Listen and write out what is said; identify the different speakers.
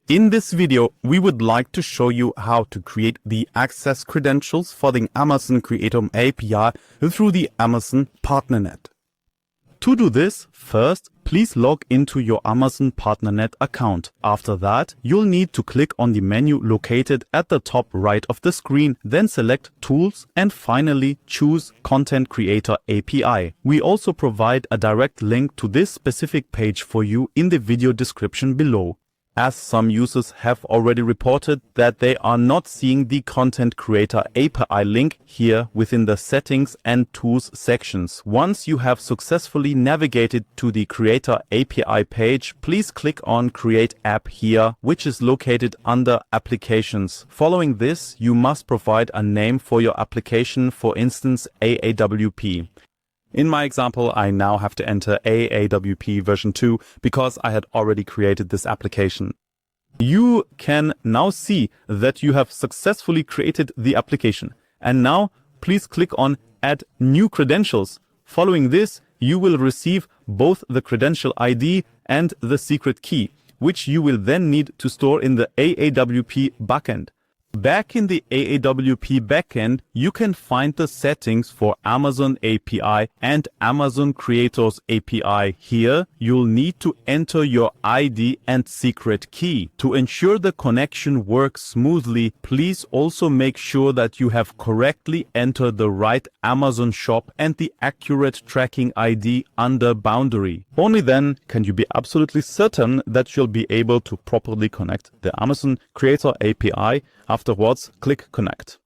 Speaker 1: In this video, we would like to show you how to create the access credentials for the Amazon Creator API through the Amazon PartnerNet. To do this, first, please log into your Amazon PartnerNet account. After that, you'll need to click on the menu located at the top right of the screen, then select Tools and finally choose Content Creator API. We also provide a direct link to this specific page for you in the video description below, as some users have already reported that they are not seeing the Content Creator API link here within the Settings and Tools sections. Once you have successfully navigated to the Creator API page, please click on Create App here, which is located under Applications. Following this, you must provide a name for your application, for instance AAWP. In my example, I now have to enter AAWP version 2 because I had already created this application. You can now see that you have successfully created the application. And now please click on Add New Credentials. Following this, you will receive both the credential ID and the secret key, which you will then need to store in the AAWP backend. Back in the AAWP backend, you can find the settings for Amazon API and Amazon Creators API. Here, you'll need to enter your ID and secret key. To ensure the connection works smoothly, please also make sure that you have correctly entered the right Amazon shop and the accurate tracking ID under boundary. Only then can you be absolutely certain that you'll be able to properly connect the Amazon Creator API. Afterwards, click Connect.